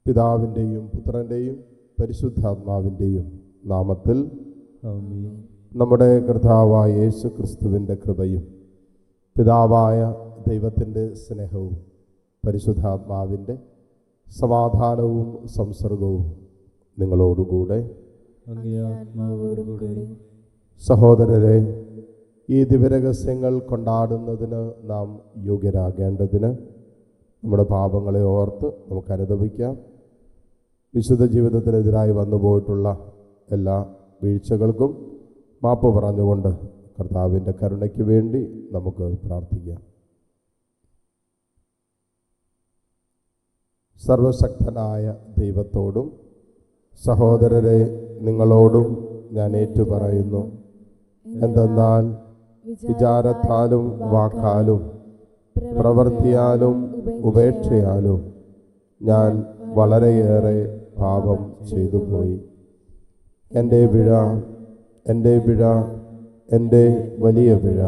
പിതാവിൻ്റെയും പുത്രൻ്റെയും പരിശുദ്ധാത്മാവിൻ്റെയും നാമത്തിൽ ആമേൻ. നമ്മുടെ കർത്താവായ യേശു ക്രിസ്തുവിൻ്റെ കൃപയും പിതാവായ ദൈവത്തിൻ്റെ സ്നേഹവും പരിശുദ്ധാത്മാവിൻ്റെ സമാധാനവും സംസർഗവും നിങ്ങളോടുകൂടെ. അങ്ങേ ആത്മാവോടുകൂടെ. സഹോദരരെ, ഈ ദിവ്യരഹസ്യങ്ങൾ കൊണ്ടാടുന്നതിന് നാം യോഗ്യരാകേണ്ടതിന് നമ്മുടെ പാപങ്ങളെ ഓർത്ത് നമുക്ക് അനുതപിക്കാം. വിശുദ്ധ ജീവിതത്തിനെതിരായി വന്നുപോയിട്ടുള്ള എല്ലാ വീഴ്ചകൾക്കും മാപ്പ് പറഞ്ഞുകൊണ്ട് കർത്താവിൻ്റെ കരുണയ്ക്ക് വേണ്ടി നമുക്ക് പ്രാർത്ഥിക്കാം. സർവശക്തനായ ദൈവത്തോടും സഹോദരരെ നിങ്ങളോടും ഞാൻ ഏറ്റുപറയുന്നു. എന്തെന്നാൽ വിചാരത്താലും വാക്കാലും പ്രവൃത്തിയാലും ഉപേക്ഷയാലും ഞാൻ വളരെയേറെ പാപം ചെയ്തുപോയി. എൻ്റെ പിഴ, എൻ്റെ വലിയ പിഴ.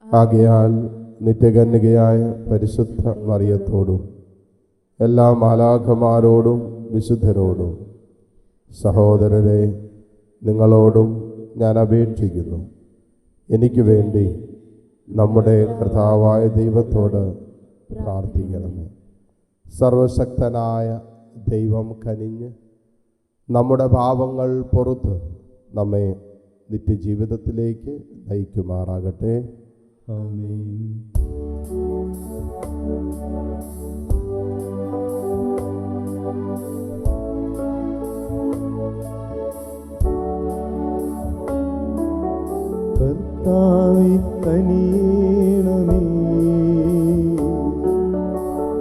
ആകയാൽ നിത്യകന്യകയായ പരിശുദ്ധ മറിയത്തോടും എല്ലാ മാലാഖമാരോടും വിശുദ്ധരോടും സഹോദരരെ നിങ്ങളോടും ഞാൻ അപേക്ഷിക്കുന്നു, എനിക്ക് വേണ്ടി നമ്മുടെ കർത്താവായ ദൈവത്തോട് പ്രാർത്ഥിക്കണമേ. സർവശക്തനായ ദൈവം കനിഞ്ഞ് നമ്മുടെ പാപങ്ങൾ പുറത്ത് നമ്മെ നിത്യജീവിതത്തിലേക്ക് നയിക്കുമാറാകട്ടെ. ആമേൻ. കർത്താവേ കനിയണമേ,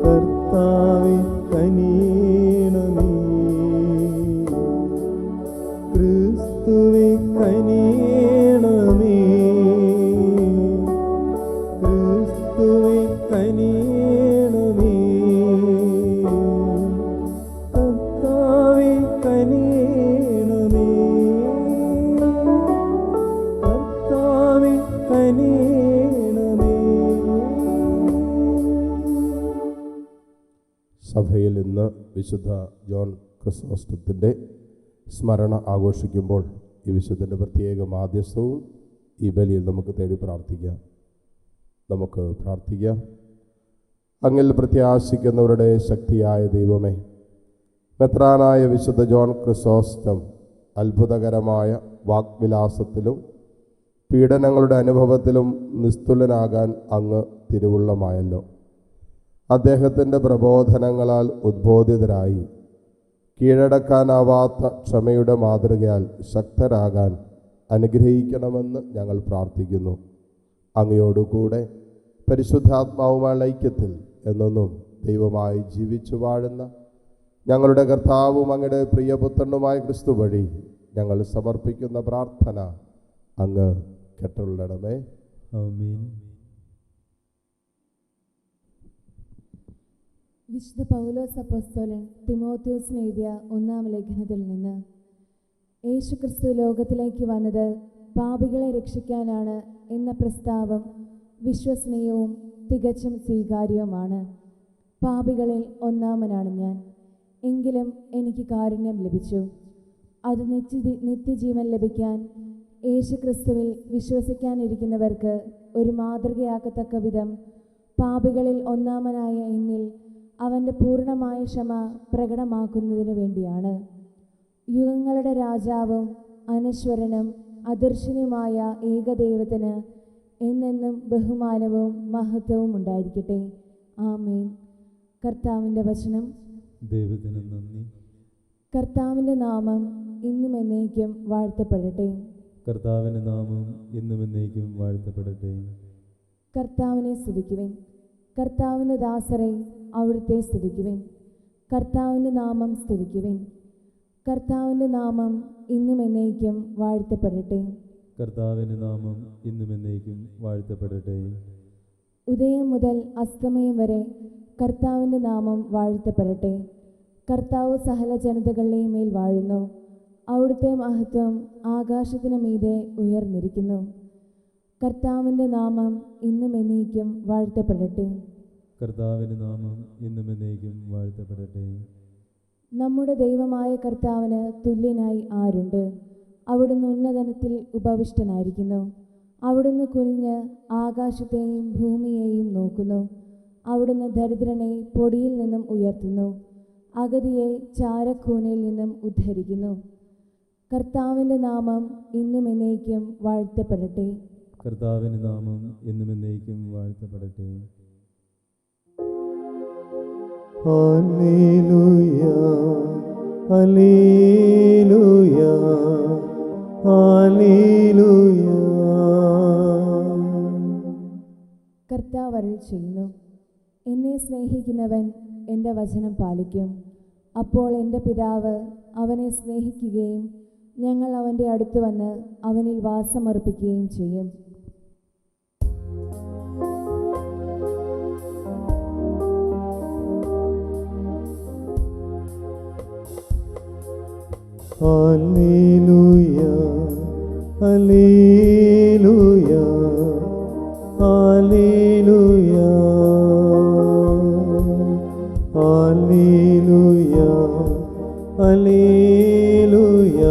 കർത്താവേ കനിയണമേ, ക്രിസ്തുവേ കനിയണമേ, ക്രിസ്തുവേ കനിയണമേ, കർത്താവേ കനിയണമേ, കർത്താവേ കനിയണമേ. സഭയിൽ ഇന്ന് വിശുദ്ധ ജോൺ ക്രിസോസ്റ്റത്തിൻ്റെ സ്മരണ ആഘോഷിക്കുമ്പോൾ ഈ വിശുദ്ധൻ്റെ പ്രത്യേക മാധ്യസ്ഥവും ഈ ബലിയിൽ നമുക്ക് തേടി പ്രാർത്ഥിക്കാം. നമുക്ക് പ്രാർത്ഥിക്കാം. അങ്ങിൽ പ്രത്യാശിക്കുന്നവരുടെ ശക്തിയായ ദൈവമേ, മെത്രാനായ വിശുദ്ധ ജോൺ ക്രിസോസ്റ്റം അത്ഭുതകരമായ വാഗ്വിലാസത്തിലും പീഡനങ്ങളുടെ അനുഭവത്തിലും നിസ്തുലനാകാൻ അങ്ങ് തിരുവുള്ളമായല്ലോ. അദ്ദേഹത്തിൻ്റെ പ്രബോധനങ്ങളാൽ ഉദ്ബോധിതരായി കീഴടക്കാനാവാത്ത ക്ഷമയുടെ മാതൃകയാൽ ശക്തരാകാൻ അനുഗ്രഹിക്കണമെന്ന് ഞങ്ങൾ പ്രാർത്ഥിക്കുന്നു. അങ്ങയോടുകൂടെ പരിശുദ്ധാത്മാവുമായുള്ള ഐക്യത്തിൽ എന്നെന്നും ദൈവമായി ജീവിച്ചു വാഴുന്ന ഞങ്ങളുടെ കർത്താവും അങ്ങയുടെ പ്രിയപുത്രനുമായ ക്രിസ്തു വഴി ഞങ്ങൾ സമർപ്പിക്കുന്ന പ്രാർത്ഥന അങ്ങ് കേട്ടുകൊള്ളണമേ. ആമേൻ. വിശുദ്ധ പൗലോസ് അപ്പോസ്തലൻ തിമോഥെയോസിന് എഴുതിയ 1-ാം ലേഖനത്തിൽ നിന്ന്: യേശുക്രിസ്തു ലോകത്തിലേക്ക് വന്നത് പാപികളെ രക്ഷിക്കാനാണ് എന്ന പ്രസ്താവം വിശ്വസനീയവും തികച്ചും സ്വീകാര്യവുമാണ്. പാപികളിൽ ഒന്നാമനാണ് ഞാൻ, എങ്കിലും എനിക്ക് കാരുണ്യം ലഭിച്ചു. അത് നിത്യജീവൻ ലഭിക്കാൻ യേശുക്രിസ്തുവിൽ വിശ്വസിക്കാനിരിക്കുന്നവർക്ക് ഒരു മാതൃകയാക്കത്തക്ക വിധം പാപികളിൽ ഒന്നാമനായ എന്നിൽ അവൻ്റെ പൂർണ്ണമായ ക്ഷമ പ്രകടമാക്കുന്നതിനു വേണ്ടിയാണ്. യുഗങ്ങളുടെ രാജാവും അനശ്വരനും അദർശനുമായ ഏകദൈവത്തിന് എന്നെന്നും ബഹുമാനവും മഹത്വവും ഉണ്ടായിരിക്കട്ടെ. ആമേൻ. കർത്താവിൻ്റെ വചനം. ദൈവത്തിന് നന്ദി. കർത്താവിൻ്റെ നാമം ഇന്നും എന്നേക്കും വാഴ്ത്തപ്പെടട്ടെ. കർത്താവിൻ്റെ നാമം ഇന്നും എന്നേക്കും വാഴ്ത്തപ്പെടട്ടെ. കർത്താവിനെ സ്തുതിക്കുവിൻ. കർത്താവിൻ്റെ ദാസരെ അവിടുത്തെ സ്തുതിക്കുവിൻ. കർത്താവിൻ്റെ നാമം സ്തുതിക്കുവിൻ. കർത്താവിൻ്റെ നാമം ഇന്നും എന്നേക്കും വാഴ്ത്തപ്പെടട്ടെ. കർത്താവിൻ്റെ നാമം ഇന്നും എന്നേക്കും വാഴ്ത്തപ്പെടട്ടെ. ഉദയം മുതൽ അസ്തമയം വരെ കർത്താവിൻ്റെ നാമം വാഴ്ത്തപ്പെടട്ടെ. കർത്താവ് സകല ജനതകളുടെയും മേൽ വാഴുന്നു. അവിടുത്തെ മഹത്വം ആകാശത്തിനു മീതെ ഉയർന്നിരിക്കുന്നു. കർത്താവിൻ്റെ നാമം ഇന്നും എന്നേക്കും വാഴ്ത്തപ്പെടട്ടെ. കർത്താവിൻ്റെ നാമം ഇന്നും എന്നേക്കും വാഴ്ത്തപ്പെടട്ടെ. നമ്മുടെ ദൈവമായ കർത്താവിന് തുല്യനായി ആരുണ്ട്? അവിടുന്ന് ഉന്നതനത്തിൽ ഉപവിഷ്ടനായിരിക്കുന്നു. അവിടുന്ന് കുനിഞ്ഞ് ആകാശത്തെയും ഭൂമിയെയും നോക്കുന്നു. അവിടുന്ന് ദരിദ്രനെ പൊടിയിൽ നിന്നും ഉയർത്തുന്നു, അഗതിയെ ചാരക്കൂനയിൽ നിന്നും ഉദ്ധരിക്കുന്നു. കർത്താവിൻ്റെ നാമം ഇന്നും എന്നേക്കും വാഴ്ത്തപ്പെടട്ടെ. കർത്താവിൻ്റെ നാമം ഇന്നും എന്നേക്കും വാഴ്ത്തപ്പെടട്ടെ. Hallelujah hallelujah hallelujah. കർത്താവ് അരുൾ ചെയ്യുന്നു, എന്നെ സ്നേഹിക്കുന്നവൻ എൻ്റെ വചനം പാലിക്കും. അപ്പോൾ എൻ്റെ പിതാവ് അവനെ സ്നേഹിക്കുകയും ഞങ്ങൾ അവൻ്റെ അടുത്ത് വന്ന് അവനിൽ വാസമർപ്പിക്കുകയും ചെയ്യും. Hallelujah hallelujah hallelujah hallelujah hallelujah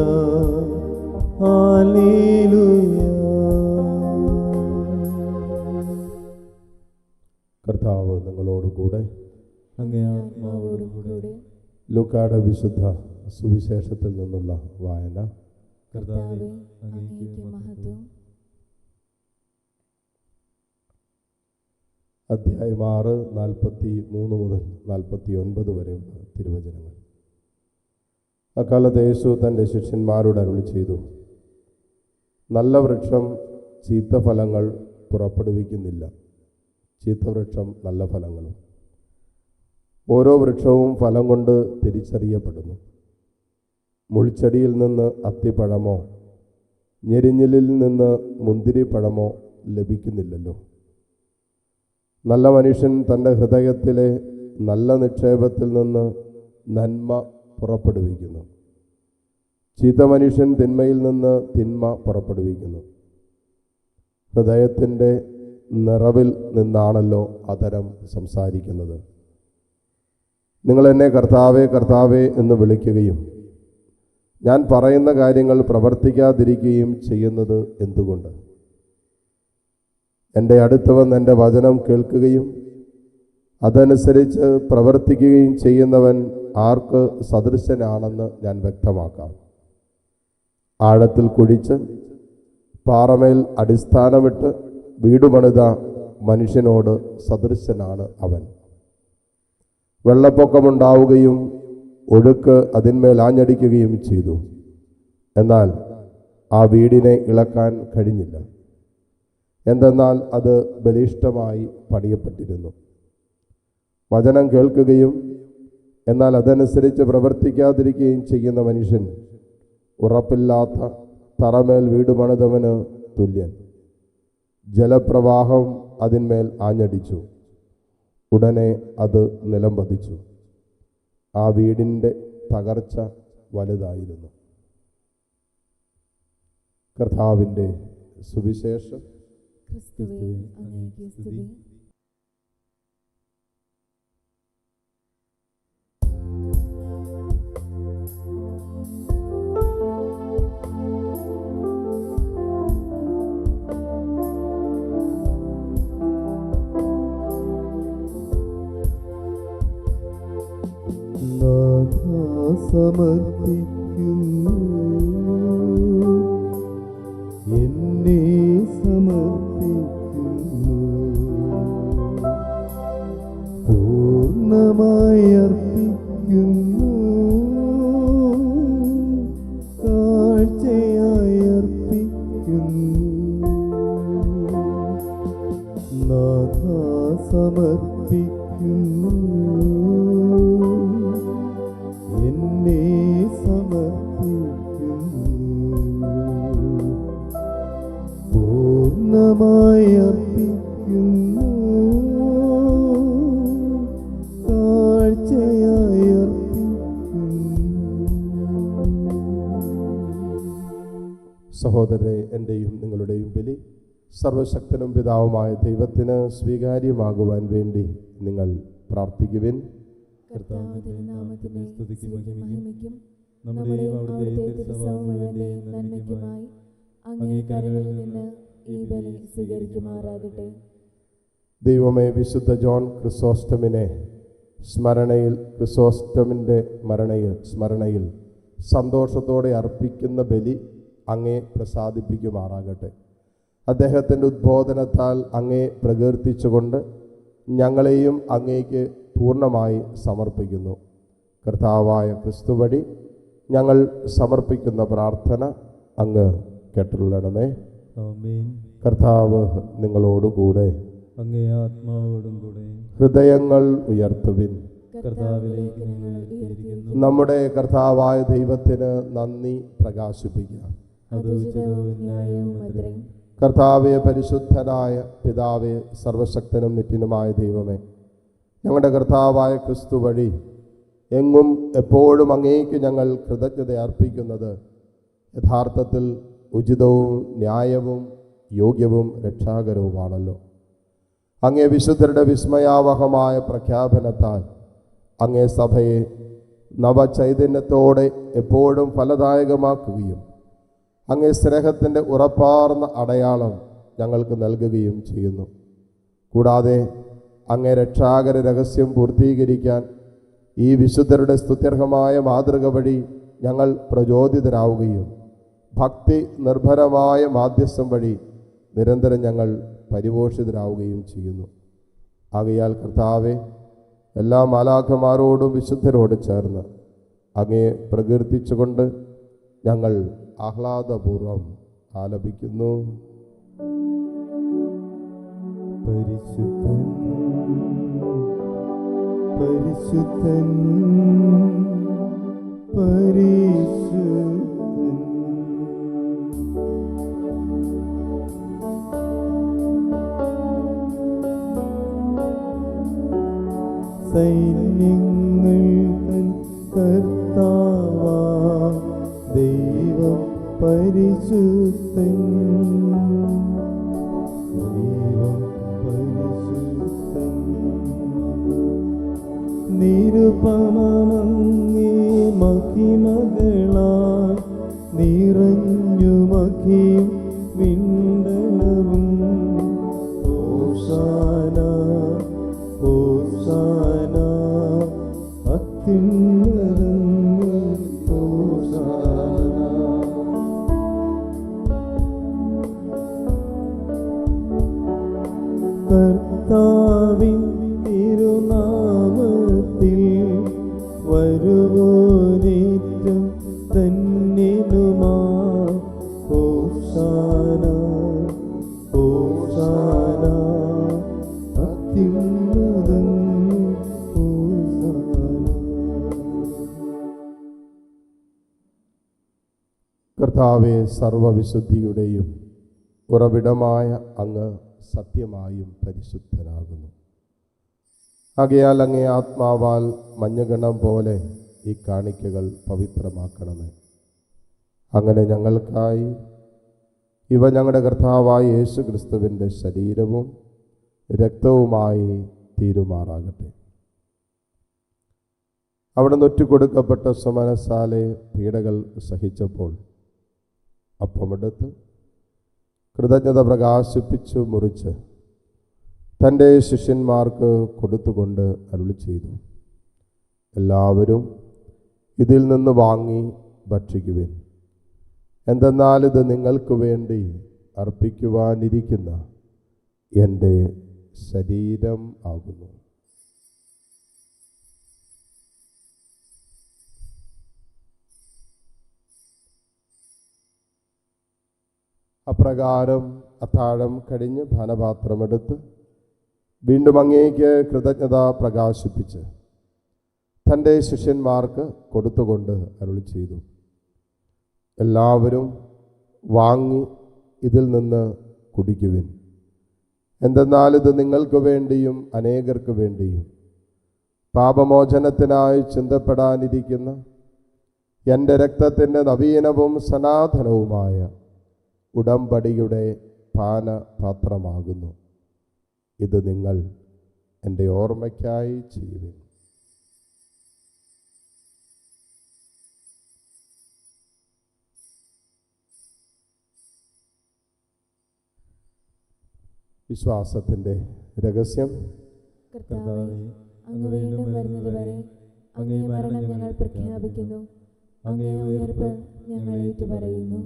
hallelujah. കർത്താവ് നിങ്ങളോടുകൂടെ. അങ്ങേ ആത്മാവോടും കൂടെ. ലൂക്കായുടെ വിശുദ്ധ സുവിശേഷത്തിൽ നിന്നുള്ള വായന. കർത്താവേ, അങ്ങേക്ക് മഹത്വം. അധ്യായം 6 43 മുതൽ 49 വരെയുള്ള തിരുവചനങ്ങൾ. അക്കാലത്ത് യേശു തൻ്റെ ശിഷ്യന്മാരോട് അരുളി ചെയ്തു, നല്ല വൃക്ഷം ചീത്ത ഫലങ്ങൾ പുറപ്പെടുവിക്കുന്നില്ല, ചീത്ത വൃക്ഷം നല്ല ഫലങ്ങളും. ഓരോ വൃക്ഷവും ഫലം കൊണ്ട് തിരിച്ചറിയപ്പെടുന്നു. മുൾച്ചെടിയിൽ നിന്ന് അത്തിപ്പഴമോ ഞെരിഞ്ഞിലിൽ നിന്ന് മുന്തിരിപ്പഴമോ ലഭിക്കുന്നില്ലല്ലോ. നല്ല മനുഷ്യൻ തൻ്റെ ഹൃദയത്തിലെ നല്ല നിക്ഷേപത്തിൽ നിന്ന് നന്മ പുറപ്പെടുവിക്കുന്നു. ചീത്ത മനുഷ്യൻ തിന്മയിൽ നിന്ന് തിന്മ പുറപ്പെടുവിക്കുന്നു. ഹൃദയത്തിൻ്റെ നിറവിൽ നിന്നാണല്ലോ അധരം സംസാരിക്കുന്നത്. നിങ്ങൾ എന്നെ കർത്താവേ കർത്താവേ എന്ന് വിളിക്കുകയും ഞാൻ പറയുന്ന കാര്യങ്ങൾ പ്രവർത്തിക്കാതിരിക്കുകയും ചെയ്യുന്നത് എന്തുകൊണ്ട്? എൻ്റെ അടുത്ത് വന്ന് എൻ്റെ വചനം കേൾക്കുകയും അതനുസരിച്ച് പ്രവർത്തിക്കുകയും ചെയ്യുന്നവൻ ആർക്ക് സദൃശനാണെന്ന് ഞാൻ വ്യക്തമാക്കാം. ആഴത്തിൽ കുഴിച്ച് പാറമേൽ അടിസ്ഥാനമിട്ട് വീട് പണിത മനുഷ്യനോട് സദൃശനാണ് അവൻ. വെള്ളപ്പൊക്കമുണ്ടാവുകയും ഒഴുക്ക് അതിന്മേൽ ആഞ്ഞടിക്കുകയും ചെയ്തു. എന്നാൽ ആ വീടിനെ ഇളക്കാൻ കഴിഞ്ഞില്ല. എന്തെന്നാൽ അത് ബലിഷ്ഠമായി പണിയപ്പെട്ടിരുന്നു. വചനം കേൾക്കുകയും എന്നാൽ അതനുസരിച്ച് പ്രവർത്തിക്കാതിരിക്കുകയും ചെയ്യുന്ന മനുഷ്യൻ ഉറപ്പില്ലാത്ത തറമേൽ വീട് പണിതവന് തുല്യൻ. ജലപ്രവാഹം അതിന്മേൽ ആഞ്ഞടിച്ചു, ഉടനെ അത് നിലം പതിച്ചു. ആ വീടിൻ്റെ തകർച്ച വലുതായിരുന്നു. കർത്താവിൻ്റെ സുവിശേഷം. ക്രിസ്തുവേ, അങ്ങേക്ക് സ്തുതി. സമർപ്പിക്കുന്നു, എന്നെ സമർപ്പിക്കുന്നു, പൂർണ്ണമായി അർപ്പിക്കുന്നു, കാഴ്ചയായി അർപ്പിക്കുന്നു. നാഥ സമർപ്പിക്കുന്നു, എന്നെ സമർപ്പിക്കുന്നു, പൂർണ്ണമായി അർപ്പിക്കുന്നു, കാഴ്ചയായി അർപ്പിക്കുന്നു. സഹോദരരെ, എൻ്റെയും നിങ്ങളുടെയും ബലി സർവശക്തനും പിതാവുമായ ദൈവത്തിന് സ്വീകാര്യമാകുവാൻ വേണ്ടി നിങ്ങൾ പ്രാർത്ഥിക്കുവിൻ. കർത്താവിന്റെ നാമത്തിന് സ്തുതിക്കും മഹിമയ്ക്കും നമ്മുടെയും അവിടുത്തെ തിരുസഭ മുഴുവന്റെയും നന്മയ്ക്കുമായി അങ്ങേ കരങ്ങളിൽ നിന്ന് ഈ ബലി സ്വീകരിക്കുമാറാകട്ടെ. ദൈവമേ, വിശുദ്ധ ജോൺ ക്രിസോസ്റ്റമിനെ ക്രിസോസ്റ്റമിൻ്റെ സ്മരണയിൽ സന്തോഷത്തോടെ അർപ്പിക്കുന്ന ബലി അങ്ങേ പ്രസാദിപ്പിക്കുമാറാകട്ടെ. അദ്ദേഹത്തിൻ്റെ ഉദ്ബോധനത്താൽ അങ്ങേ പ്രകീർത്തിച്ചുകൊണ്ട് ഞങ്ങളെയും അങ്ങേക്ക് പൂർണ്ണമായി സമർപ്പിക്കുന്നു. കർത്താവായ ക്രിസ്തു വഴി ഞങ്ങൾ സമർപ്പിക്കുന്ന പ്രാർത്ഥന അങ്ങ് കേട്ടുകൊള്ളണമേ. ആമേൻ. കർത്താവ് നിങ്ങളോടുകൂടെ. അങ്ങേ ആത്മാവോടും കൂടെ. ഹൃദയങ്ങൾ ഉയർത്തുവിൻ. കർത്താവിലേക്ക് ഞങ്ങൾ ഉയർത്തിയിരിക്കുന്നു. നമ്മുടെ കർത്താവായ ദൈവത്തിന് നന്ദി പ്രകാശിപ്പിക്കാം. അത് ഉചിതവും ന്യായവും അത്രേ. കർത്താവെ, പരിശുദ്ധനായ പിതാവേ, സർവശക്തനും നിത്യനുമായ ദൈവമേ, ഞങ്ങളുടെ കർത്താവായ ക്രിസ്തു വഴി എങ്ങും എപ്പോഴും അങ്ങേക്ക് ഞങ്ങൾ കൃതജ്ഞത അർപ്പിക്കുന്നത് യഥാർത്ഥത്തിൽ ഉചിതവും ന്യായവും യോഗ്യവും രക്ഷാകരവുമാണല്ലോ. അങ്ങേ വിശുദ്ധരുടെ വിസ്മയാവഹമായ പ്രഖ്യാപനത്താൽ അങ്ങേ സഭയെ നവചൈതന്യത്തോടെ എപ്പോഴും ഫലദായകമാക്കുകയും അങ്ങേ സ്നേഹത്തിൻ്റെ ഉറപ്പാർന്ന അടയാളം ഞങ്ങൾക്ക് നൽകുകയും ചെയ്യുന്നു. കൂടാതെ അങ്ങേ രക്ഷാകര രഹസ്യം പൂർത്തീകരിക്കാൻ ഈ വിശുദ്ധരുടെ സ്തുത്യർഹമായ മാതൃക വഴി ഞങ്ങൾ പ്രചോദിതരാവുകയും ഭക്തി നിർഭരമായ മാധ്യസ്ഥം വഴി നിരന്തരം ഞങ്ങൾ പരിപോഷിതരാവുകയും ചെയ്യുന്നു. ആകയാൽ കർത്താവെ, എല്ലാ മാലാഖമാരോടും വിശുദ്ധരോട് ചേർന്ന് അങ്ങേ പ്രകീർത്തിച്ചുകൊണ്ട് ഞങ്ങൾ ആഹ്ലാദപൂർവം ആലപിക്കുന്നു. പരിശുദ്ധൻ പരിശുദ്ധൻ പരിശുദ്ധൻ സൈന്യങ്ങൾ തൻ കർത്താവാ ദൈവം പരിശുദ്ധൻ ദൈവം പരിശുദ്ധൻ നിരുപമമങ്ങേ മഹിമകളാൽ നിറഞ്ഞു മഹിം വിണ്ടലവും ഹോശാന ഹോശാന അത്യുന്നതങ്ങളിൽ ഹോശാന. കർത്താവിൻ തിരുനാമത്തിൽ വരുവോനേറ്റം ധന്യനുമാ ഹോശാന ഹോശാന അത്യുന്നതങ്ങളിൽ ഹോശാന. കർത്താവെ, സർവവിശുദ്ധിയുടെയും ഉറവിടമായ അങ്ങ് സത്യമായും പരിശുദ്ധനാകുന്നു. ആകയാൽ അങ്ങേ ആത്മാവാൽ മഞ്ഞഗണം പോലെ ഈ കാണിക്കകൾ പവിത്രമാക്കണമേ. അങ്ങനെ ഞങ്ങൾക്കായി ഇവ ഞങ്ങളുടെ കർത്താവായ യേശു ക്രിസ്തുവിൻ്റെ ശരീരവും രക്തവുമായി തീരുമാറാകട്ടെ. അവിടെ നൊറ്റുകൊടുക്കപ്പെട്ട സുമനസാലെ പീഡകൾ സഹിച്ചപ്പോൾ അപ്പമെടുത്ത് കൃതജ്ഞത പ്രകാശിപ്പിച്ചു മുറിച്ച് തൻ്റെ ശിഷ്യന്മാർക്ക് കൊടുത്തുകൊണ്ട് അരുളി ചെയ്തു, എല്ലാവരും ഇതിൽ നിന്ന് വാങ്ങി ഭക്ഷിക്കുവിൻ. എന്തെന്നാൽ ഇത് നിങ്ങൾക്ക് വേണ്ടി അർപ്പിക്കുവാനിരിക്കുന്ന എൻ്റെ ശരീരം ആകുന്നു. അപ്രകാരം അത്താഴം കഴിഞ്ഞ് പാനപാത്രമെടുത്ത് വീണ്ടും അങ്ങേക്ക് കൃതജ്ഞത പ്രകാശിപ്പിച്ച് തൻ്റെ ശിഷ്യന്മാർക്ക് കൊടുത്തുകൊണ്ട് അരുളി ചെയ്തു, എല്ലാവരും വാങ്ങി ഇതിൽ നിന്ന് കുടിക്കുവിൻ. എന്തെന്നാൽ ഇത് നിങ്ങൾക്ക് വേണ്ടിയും അനേകർക്ക് വേണ്ടിയും പാപമോചനത്തിനായി ചിന്തപ്പെടാനിരിക്കുന്ന എൻ്റെ രക്തത്തിൻ്റെ നവീനവും സനാതനവുമായ ഉടമ്പടിയുടെ പാനപാത്രമാകുന്നു. ഇത് നിങ്ങൾ എൻ്റെ ഓർമ്മയ്ക്കായി ചെയ്യുവിൻ. വിശ്വാസത്തിൻ്റെ രഹസ്യം. കർത്താവേ, അങ്ങ് വീണ്ടും വരുന്നതുവരെ അങ്ങേ മരണം ഞങ്ങൾ പ്രഖ്യാപിക്കുന്നു, അങ്ങേ ഉയർപ്പ് ഞങ്ങൾ ഏറ്റുപറയുന്നു.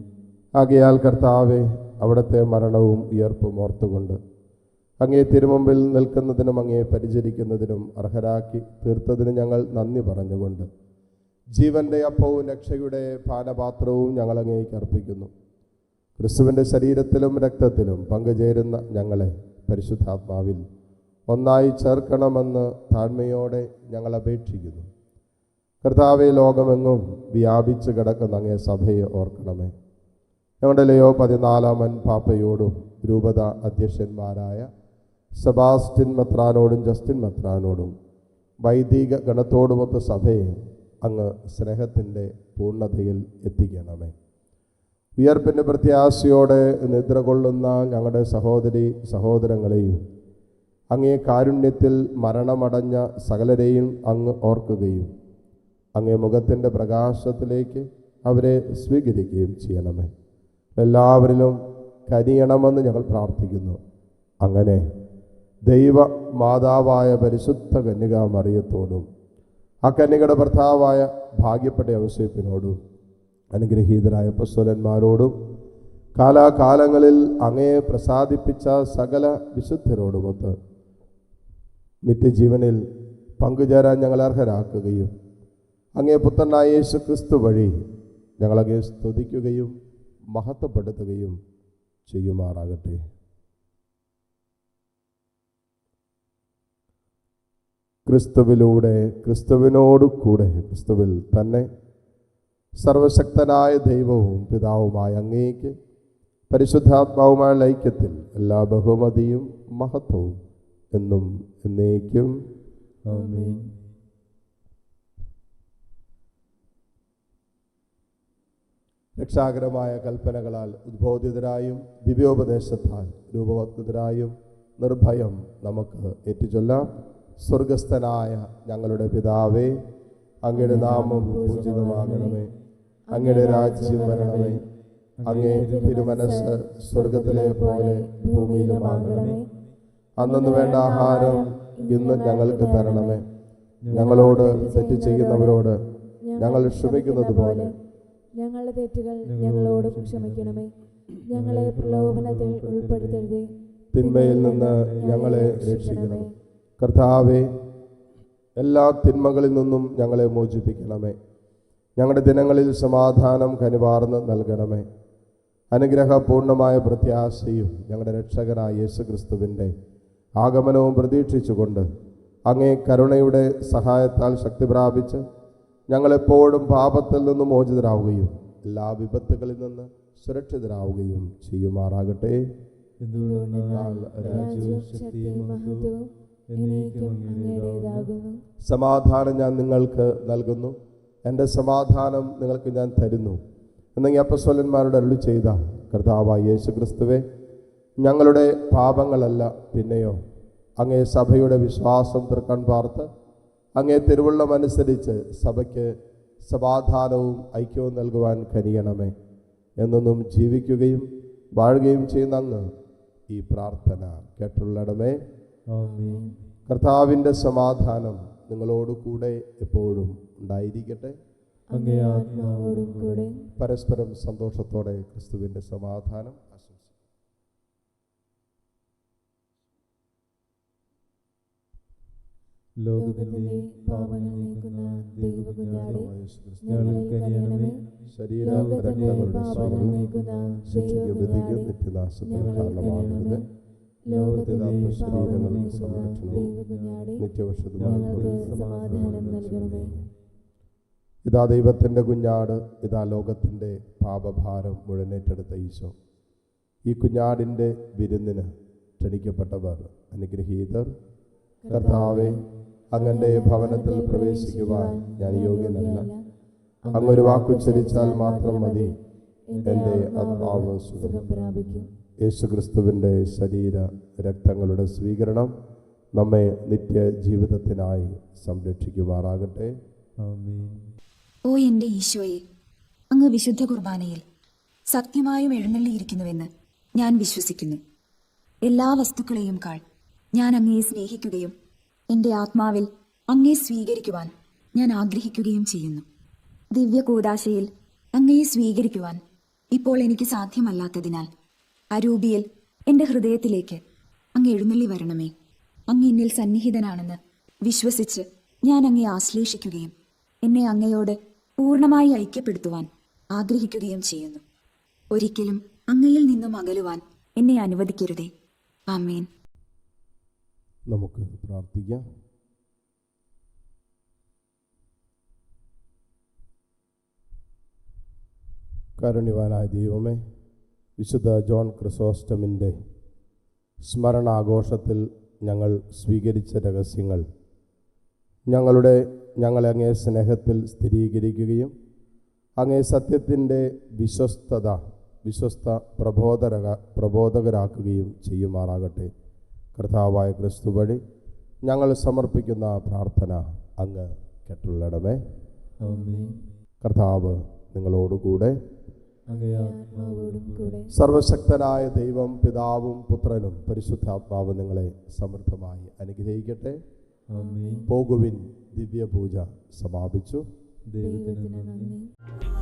ആകയാൽ കർത്താവെ, അവിടുത്തെ മരണവും ഉയർപ്പും ഓർത്തുകൊണ്ട് അങ്ങേ തിരുമുമ്പിൽ നിൽക്കുന്നതിനും അങ്ങേ പരിചരിക്കുന്നതിനും അർഹരാക്കി തീർത്തതിന് ഞങ്ങൾ നന്ദി പറഞ്ഞുകൊണ്ട് ജീവൻ്റെ അപ്പവും രക്ഷയുടെ പാനപാത്രവും ഞങ്ങൾ അങ്ങേക്ക് അർപ്പിക്കുന്നു. ക്രിസ്തുവിൻ്റെ ശരീരത്തിലും രക്തത്തിലും പങ്കുചേരുന്ന ഞങ്ങളെ പരിശുദ്ധാത്മാവിൽ ഒന്നായി ചേർക്കണമെന്ന് താഴ്മയോടെ ഞങ്ങൾ അപേക്ഷിക്കുന്നു. കർത്താവെ, ലോകമെങ്ങും വ്യാപിച്ച് കിടക്കുന്ന അങ്ങേ സഭയെ ഓർക്കണമേ. ഞങ്ങളുടെ ലിയോ 14 പാപ്പയോടും രൂപത അധ്യക്ഷന്മാരായ സെബാസ്റ്റ്യൻ മെത്രാനോടും ജസ്റ്റിൻ മെത്രാനോടും വൈദിക ഗണത്തോടുമൊത്ത സഭയെ അങ്ങ് സ്നേഹത്തിൻ്റെ പൂർണ്ണതയിൽ എത്തിക്കണമേ. ഉയർപ്പിൻ്റെ പ്രത്യാശയോടെ നിദ്ര കൊള്ളുന്ന ഞങ്ങളുടെ സഹോദരി സഹോദരങ്ങളെയും അങ്ങേ കാരുണ്യത്തിൽ മരണമടഞ്ഞ സകലരെയും അങ്ങ് ഓർക്കുകയും അങ്ങേ മുഖത്തിൻ്റെ പ്രകാശത്തിലേക്ക് അവരെ സ്വീകരിക്കുകയും ചെയ്യണമേ. എല്ലാവരിലും കനിയണമെന്ന് ഞങ്ങൾ പ്രാർത്ഥിക്കുന്നു. അങ്ങനെ ദൈവ മാതാവായ പരിശുദ്ധ കന്യകാ മറിയത്തോടും ആ കന്യകയുടെ ഭർത്താവായ ഭാഗ്യപ്പെട്ട ഔസേപ്പിനോടും അനുഗ്രഹീതരായ അപ്പോസ്തലന്മാരോടും കാലാകാലങ്ങളിൽ അങ്ങയെ പ്രസാദിപ്പിച്ച സകല വിശുദ്ധരോടുമൊത്ത് നിത്യജീവനിൽ പങ്കുചേരാൻ ഞങ്ങൾ അർഹരാക്കുകയും അങ്ങേ പുത്രനായ യേശു ക്രിസ്തു വഴി ഞങ്ങളങ്ങേ സ്തുതിക്കുകയും മഹത്വപ്പെടുത്തുകയും ചെയ്യുമാറാകട്ടെ. ക്രിസ്തുവിലൂടെ ക്രിസ്തുവിനോടു കൂടെ ക്രിസ്തുവിൽ തന്നെ സർവശക്തനായ ദൈവവും പിതാവുമായ അങ്ങേക്ക് പരിശുദ്ധാത്മാവുമായുള്ള ഐക്യത്തിൽ എല്ലാ ബഹുമതിയും മഹത്വവും എന്നും എന്നേക്കും ആമേൻ. രക്ഷാകരമായ കൽപ്പനകളാൽ ഉദ്ബോധിതരായും ദിവ്യോപദേശത്താൽ രൂപവത്കൃതരായും നിർഭയം നമുക്ക് ഏറ്റുചൊല്ലാം. സ്വർഗസ്ഥനായ ഞങ്ങളുടെ പിതാവേ, അങ്ങയുടെ നാമം പൂജിതമാകണമേ, അങ്ങയുടെ രാജ്യം വരണമേ, അങ്ങേ തിരുമനസ് സ്വർഗത്തിലെ പോലെ ഭൂമിയിലുമാകണമേ. അന്നു വേണ്ട ആഹാരം ഇന്ന് ഞങ്ങൾക്ക് തരണമേ. ഞങ്ങളോട് തെറ്റ് ചെയ്യുന്നവരോട് ഞങ്ങൾ ക്ഷമിക്കുന്നത് പോലെ ഞങ്ങളുടെ തെറ്റുകൾ ഞങ്ങളോട് ക്ഷമിക്കണമേ. ഞങ്ങളെ പ്രലോഭനത്തിൽ ഉൾപ്പെടുത്തരുതേ, തിന്മയിൽ നിന്ന് ഞങ്ങളെ രക്ഷിക്കണമേ. കർത്താവേ, എല്ലാ തിന്മകളിൽ നിന്നും ഞങ്ങളെ മോചിപ്പിക്കണമേ. ഞങ്ങളുടെ ദിനങ്ങളിൽ സമാധാനം കനിവാർന്ന് നൽകണമേ. അനുഗ്രഹപൂർണമായ പ്രത്യാശയും ഞങ്ങളുടെ രക്ഷകനായ യേശു ക്രിസ്തുവിൻ്റെ ആഗമനവും പ്രതീക്ഷിച്ചുകൊണ്ട് അങ്ങേ കരുണയുടെ സഹായത്താൽ ശക്തി പ്രാപിച്ച് ഞങ്ങളെപ്പോഴും പാപത്തിൽ നിന്ന് മോചിതരാവുകയും എല്ലാ വിപത്തുകളിൽ നിന്ന് സുരക്ഷിതരാവുകയും ചെയ്യുമാറാകട്ടെ. എന്തുകൊണ്ടെന്നാൽ രാജ്യവും ശക്തിയും മഹത്വവും എന്നേക്കും അങ്ങയുടേതാകുന്നു. സമാധാനം ഞാൻ നിങ്ങൾക്ക് നൽകുന്നു, എൻ്റെ സമാധാനം നിങ്ങൾക്ക് ഞാൻ തരുന്നു എന്നെങ്കിൽ അപ്പോസ്തലന്മാരുടെ അരുളി ചെയ്ത കർത്താവായ യേശു ക്രിസ്തുവേ, ഞങ്ങളുടെ പാപങ്ങളല്ല പിന്നെയോ അങ്ങേ സഭയുടെ വിശ്വാസം തൃക്കൺ പാർത്ത് അങ്ങേ തിരുവുള്ളമനുസരിച്ച് സഭയ്ക്ക് സമാധാനവും ഐക്യവും നൽകുവാൻ കനിയണമേ. എന്നും ജീവിക്കുകയും വാഴുകയും ചെയ്യുന്ന അങ്ങ് ഈ പ്രാർത്ഥന കേട്ടുള്ളടമേ. ആമേൻ. കർത്താവിൻ്റെ സമാധാനം നിങ്ങളോട് കൂടെ എപ്പോഴും ഉണ്ടായിരിക്കട്ടെ. അങ്ങേ ആത്മാവോടും കൂടെ. പരസ്പരം സന്തോഷത്തോടെ ക്രിസ്തുവിൻ്റെ സമാധാനം ആശംസിക്കുന്നു. ലോകത്തിന്റെ പാപങ്ങൾ നീക്കുന്ന ദൈവകുഞ്ഞാടേ, ഞങ്ങളിൽ കനിയണമേ. ശരീരം ലോകത്തിന്റെ രക്തങ്ങളുടെ പാപങ്ങൾ സ്വർഗ്ഗം നീക്കുന്ന ശിക്ഷയ്ക്ക് വിധിക്കും ദൈവകുഞ്ഞാടേ, നിത്യനാശത്തിന് ഞങ്ങളിൽ കാരണമാകരുത്. കനിയണമേ. ലോകത്തിന്റെ പാപങ്ങൾ ശരീരങ്ങളിൽ നീക്കുന്ന സംരക്ഷണവും ദൈവകുഞ്ഞാടേ, നിത്യവശതുമായി ഞങ്ങൾക്ക് സമാധാനം നൽകണമേ. ഇതാ ദൈവത്തിൻ്റെ കുഞ്ഞാട്, ഇതാ ലോകത്തിൻ്റെ പാപഭാരം മുഴുവനേറ്റെടുത്ത ഈശോ. ഈ കുഞ്ഞാടിൻ്റെ വിരുന്നിന് ക്ഷണിക്കപ്പെട്ടവർ അനുഗ്രഹീതർ. കർത്താവെ, അങ്ങൻ്റെ ഭവനത്തിൽ പ്രവേശിക്കുവാൻ ഞാൻ യോഗ്യനല്ല. അങ്ങൊരു വാക്കുച്ചരിച്ചാൽ മാത്രം മതി, എൻ്റെ ആത്മാവ് സുഖം പ്രാപിക്കും. യേശുക്രിസ്തുവിൻ്റെ ശരീര രക്തങ്ങളുടെ സ്വീകരണം നമ്മെ നിത്യ ജീവിതത്തിനായി സംരക്ഷിക്കുമാറാകട്ടെ. ആമേൻ. ഓ എൻ്റെ ഈശോയെ, അങ്ങ് വിശുദ്ധ കുർബാനയിൽ സത്യമായും എഴുന്നള്ളിയിരിക്കുന്നുവെന്ന് ഞാൻ വിശ്വസിക്കുന്നു. എല്ലാ വസ്തുക്കളെയും കാൾ ഞാൻ അങ്ങയെ സ്നേഹിക്കുകയും എൻ്റെ ആത്മാവിൽ അങ്ങയെ സ്വീകരിക്കുവാൻ ഞാൻ ആഗ്രഹിക്കുകയും ചെയ്യുന്നു. ദിവ്യ കൂദാശയിൽ അങ്ങയെ സ്വീകരിക്കുവാൻ ഇപ്പോൾ എനിക്ക് സാധ്യമല്ലാത്തതിനാൽ അരൂപിയിൽ എൻ്റെ ഹൃദയത്തിലേക്ക് അങ്ങ് എഴുന്നള്ളി വരണമേ. അങ്ങ് എന്നിൽ സന്നിഹിതനാണെന്ന് വിശ്വസിച്ച് ഞാൻ അങ്ങയെ ആശ്ലേഷിക്കുകയും എന്നെ അങ്ങയോട് പൂർണ്ണമായി ഐക്യപ്പെടുത്തുവാൻ ആഗ്രഹിക്കുകയും ചെയ്യുന്നു. ഒരിക്കലും അങ്ങയിൽ നിന്നും അകലുവാൻ എന്നെ അനുവദിക്കരുതേ. ആമേൻ. നമുക്ക് പ്രാർത്ഥിക്കാം. കാരുണ്യവാനായ ദൈവമേ, വിശുദ്ധ ജോൺ ക്രിസോസ്റ്റമിൻ്റെ സ്മരണാഘോഷത്തിൽ ഞങ്ങൾ സ്വീകരിച്ച രഹസ്യങ്ങൾ ഞങ്ങളെ അങ്ങേ സ്നേഹത്തിൽ സ്ഥിരീകരിക്കുകയും അങ്ങേ സത്യത്തിൻ്റെ വിശ്വസ്ത പ്രബോധകരാക്കുകയും ചെയ്യുമാറാകട്ടെ. കർത്താവായ ക്രിസ്തു വഴി ഞങ്ങൾ സമർപ്പിക്കുന്ന പ്രാർത്ഥന അങ്ങ് കേട്ടുള്ളണമേ. ആമേൻ. കർത്താവ് നിങ്ങളോടുകൂടെ. അങ്ങേ ആത്മാവോടും കൂടെ. സർവശക്തനായ ദൈവം പിതാവും പുത്രനും പരിശുദ്ധാത്മാവും നിങ്ങളെ സമൃദ്ധമായി അനുഗ്രഹിക്കട്ടെ. ആമേൻ. പോകുവിൻ, ദിവ്യപൂജ സമാപിച്ചു. ദൈവത്തിന് ദൈവത്തിന് നന്ദി. നന്ദി.